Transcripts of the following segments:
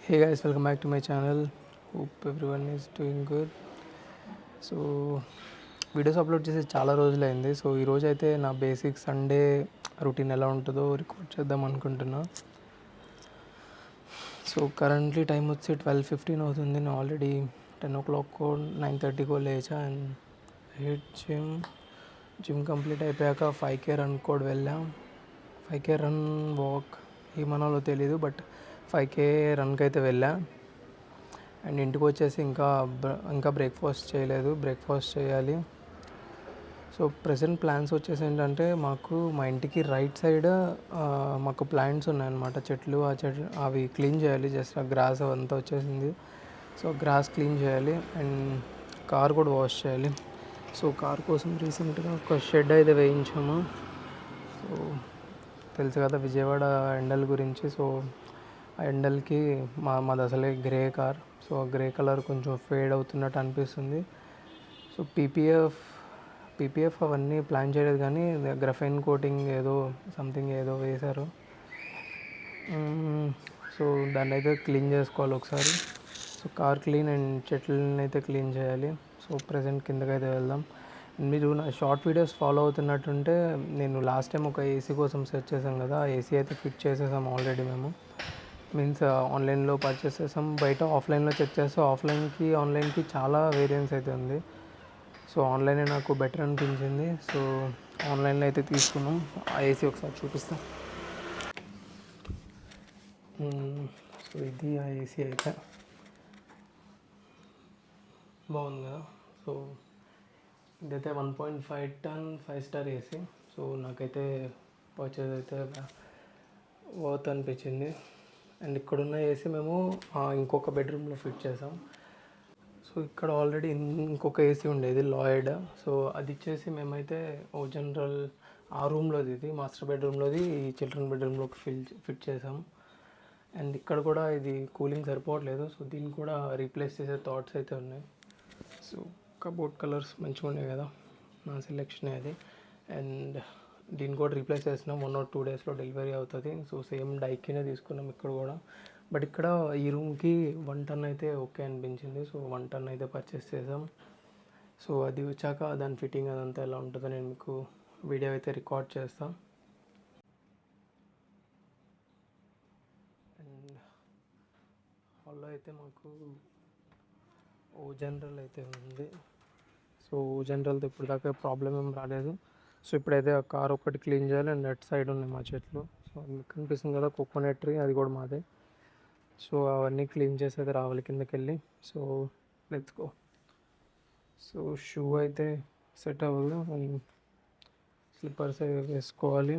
Hey guys, welcome back to my channel. Hope everyone is doing good. So videos upload చేసి చాలా రోజులైంది. So ఈరోజు అయితే నా బేసిక్ సండే రొటీన్ ఎలా ఉంటుందో రికార్డ్ చేద్దాం అనుకుంటున్నా. సో కరెంట్లీ టైం వచ్చి 12:15 అవుతుంది. నేను ఆల్రెడీ 10 o'clock 9:30 లేచా అండ్ హిట్ జిమ్ కంప్లీట్ అయిపోయాక 5K రన్ కూడా వెళ్ళాం. 5K రన్ వాక్ ఏమనాలో తెలీదు, బట్ 5K రన్కి అయితే వెళ్ళా. అండ్ ఇంటికి వచ్చేసి ఇంకా బ్రేక్ఫాస్ట్ చేయలేదు, బ్రేక్ఫాస్ట్ చేయాలి. సో ప్రెసెంట్ ప్లాన్స్ వచ్చేసి ఏంటంటే, మా ఇంటికి రైట్ సైడ్ మాకు ప్లాంట్స్ ఉన్నాయన్నమాట, చెట్లు. అవి క్లీన్ చేయాలి. జస్ట్ ఆ గ్రాస్ అవంతా వచ్చేసింది. సో గ్రాస్ క్లీన్ చేయాలి అండ్ కార్ కూడా వాష్ చేయాలి. సో కార్ కోసం రీసెంట్గా ఒక షెడ్ అయితే వేయించాము. సో తెలుసు కదా విజయవాడ ఎండల గురించి. సో ఆ ఎండలకి మాది అసలే grey car. So grey colour కొంచెం ఫేడ్ అవుతున్నట్టు అనిపిస్తుంది. సో పీపీఎఫ్ అవన్నీ ప్లాన్ చేయలేదు, కానీ గ్రఫైన్ కోటింగ్ సంథింగ్ ఏదో వేశారు. సో దాన్ని అయితే క్లీన్ చేసుకోవాలి ఒకసారి. సో కార్ క్లీన్ అండ్ చెట్లని అయితే క్లీన్ చేయాలి. సో ప్రజెంట్ కిందకైతే వెళ్దాం. మీరు నా షార్ట్ వీడియోస్ ఫాలో అవుతున్నట్టుంటే, నేను లాస్ట్ టైం ఒక ఏసీ కోసం సెర్చ్ చేశాం కదా, ఆ ఏసీ అయితే ఫిట్ చేసేసాం ఆల్రెడీ మేము. మీన్స్ ఆన్లైన్లో పర్చేస్ చేసాం. బయట ఆఫ్లైన్లో చెక్ చేస్తే ఆన్లైన్కి చాలా వేరియన్స్ అయితే ఉంది. సో ఆన్లైనే నాకు బెటర్ అనిపించింది. సో ఆన్లైన్లో అయితే తీసుకున్నాం. ఆ ఏసీ ఒకసారి చూపిస్తాం. సో ఇది ఆ ఏసీ అయితే బాగుంది కదా. సో ఇదైతే 1.5 ton 5-star ఏసీ. సో నాకైతే పర్చేజ్ అయితే వర్త్ అనిపించింది. అండ్ ఇక్కడున్న ఏసీ మేము ఇంకొక బెడ్రూమ్లో ఫిట్ చేసాం. సో ఇక్కడ ఆల్రెడీ ఇంకొక ఏసీ ఉండేది లాయిడ్. సో అది ఇచ్చేసి మేమైతే జనరల్ ఆ రూమ్లోది, ఇది మాస్టర్ బెడ్రూమ్లోది, ఈ చిల్డ్రన్ బెడ్రూమ్లోకి ఫిట్ చేసాం. అండ్ ఇక్కడ కూడా ఇది కూలింగ్ సరిపోవట్లేదు. సో దీన్ని కూడా రీప్లేస్ చేసే థాట్స్ అయితే ఉన్నాయి. సో కబోర్డ్ కలర్స్ మంచిగా ఉన్నాయి కదా, నా సెలెక్షన్ అది. అండ్ దీన్ని కూడా రీప్లేస్ చేసినాం. 1 or 2 daysలో డెలివరీ అవుతుంది. సో సేమ్ డైకినే తీసుకున్నాం ఇక్కడ కూడా. బట్ ఇక్కడ ఈ రూమ్కి 1 ton అయితే ఓకే అనిపించింది. సో 1 ton అయితే పర్చేస్ చేసాం. సో అది వచ్చాక దాని ఫిట్టింగ్ అదంతా ఎలా ఉంటుందో నేను మీకు వీడియో అయితే రికార్డ్ చేస్తాను. అండ్ హాల్లో అయితే మాకు జనరల్ అయితే ఉంది. సో జనరల్తో ఇప్పుడు దాకా ప్రాబ్లం ఏం రాలేదు. సో ఇప్పుడైతే ఆ కార్ ఒకటి క్లీన్ చేయాలి. అండ్ అటు సైడ్ ఉన్నాయి మా చెట్లు. సో మీకు కనిపిస్తుంది కదా కోకోనట్ ట్రీ, అది కూడా మాదే. సో అవన్నీ క్లీన్ చేసి అయితే రావాలి కిందకి వెళ్ళి. So let's go. So shoe అయితే సెట్ అవ్వదు అండ్ స్లిప్పర్స్ వేసుకోవాలి.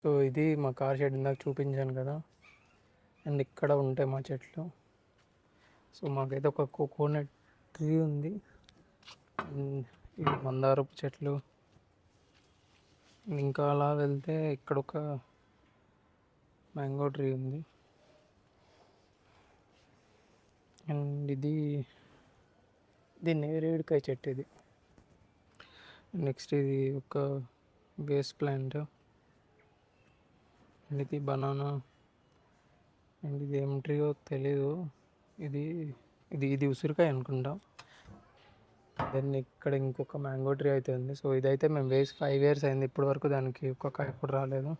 సో ఇది మా కార్ షెడ్, ఇందాక చూపించాను కదా. అండ్ ఇక్కడ ఉంటాయి మా చెట్లు. సో మాకైతే ఒక కోకోనట్ ట్రీ ఉంది. ఇది మందారపు చెట్లు. ఇంకా అలా వెళ్తే ఇక్కడ ఒక మ్యాంగో ట్రీ ఉంది. అండ్ ఇది నేరేడుకాయ చెట్టు. ఇది నెక్స్ట్ ఇది ఒక వేస్ట్ ప్లాంట్. అండ్ ఇది బనానా. అండ్ ఇది ఏం ట్రీయో తెలీదు. ఇది ఉసిరికాయ అనుకుంటా. దెన్ ఇక్కడ ఇంకొక మ్యాంగో ట్రీ అయితే ఉంది. సో ఇదైతే మేము వేసి 5 years అయింది. ఇప్పటి వరకు దానికి ఒక్క కాయ కూడా రాలేదు.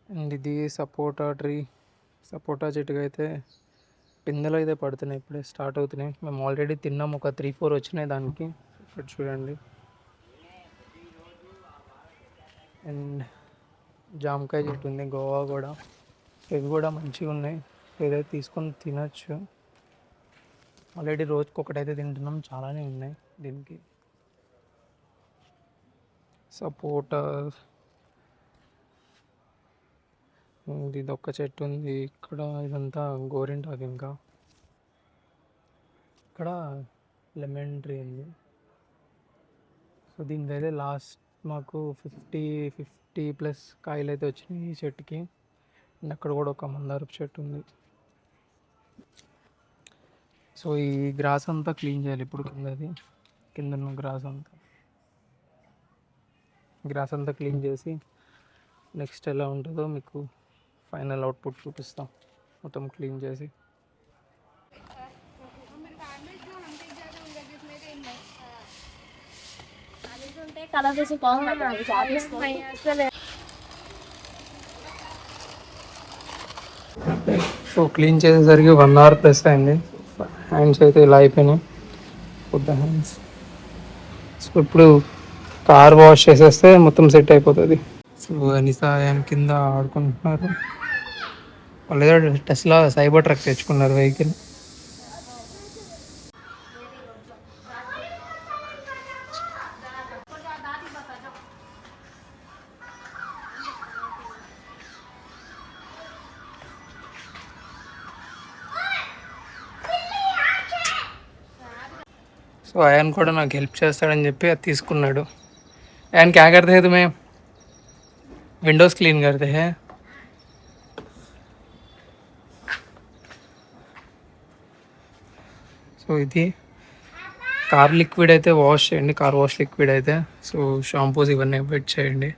అండ్ ఇది సపోటా ట్రీ. సపోటా చెట్టుకి అయితే పిందెలు అయితే పడుతున్నాయి, ఇప్పుడే స్టార్ట్ అవుతున్నాయి. మేము ఆల్రెడీ తిన్నాం, ఒక 3-4 వచ్చినాయి దానికి. ఇక్కడ చూడండి. అండ్ జామకాయ చెట్టు ఉంది, గోవా కూడా. ఇవి కూడా మంచిగా ఉన్నాయి. ఏదైతే తీసుకొని తినచ్చు. ఆల్రెడీ రోజుకి ఒకటైతే తింటున్నాం, చాలానే ఉన్నాయి దీనికి. సపోటా, ఇది ఒక్క చెట్టు ఉంది. ఇక్కడ ఇదంతా గోరింటాకు. ఇంకా ఇక్కడ లెమన్ ట్రీ ఉంది. సో దీనికైతే లాస్ట్ మాకు 50+ కాయలు అయితే వచ్చినాయి ఈ చెట్టుకి. అండ్ అక్కడ కూడా ఒక మందారపు చెట్టు ఉంది. సో ఈ గ్రాస్ అంతా క్లీన్ చేయాలి ఇప్పుడు. కింద ఉన్న గ్రాస్ అంతా క్లీన్ చేసి నెక్స్ట్ ఎలా ఉంటుందో మీకు ఫైనల్ అవుట్పుట్ చూపిస్తాం మొత్తం క్లీన్ చేసి. సో క్లీన్ చేసేసరికి 1 hour ప్లస్ అయింది. హ్యాండ్స్ అయితే ఇలా అయిపోయినాయి, ఫుడ్ హ్యాండ్స్. సో ఇప్పుడు కార్ వాష్ చేసేస్తే మొత్తం సెట్ అయిపోతుంది. సో అనిసా ఆయన కింద ఆడుకుంటున్నారు. వాళ్ళు ఏదో టెస్లా సైబర్ ట్రక్ తెచ్చుకున్నారు వెహికల్. సో ఆయన కూడా నాకు హెల్ప్ చేస్తాడని చెప్పి అది తీసుకున్నాడు. ఆయన క్యా కర్తే హై తుమ్హే? విండోస్ క్లీన్ కర్తే హై. సో ఇది కార్ లిక్విడ్ అయితే వాష్ చేయండి, కార్ వాష్ లిక్విడ్ అయితే. సో షాంపూస్ ఇవన్నీ అవాయిడ్ చేయండి.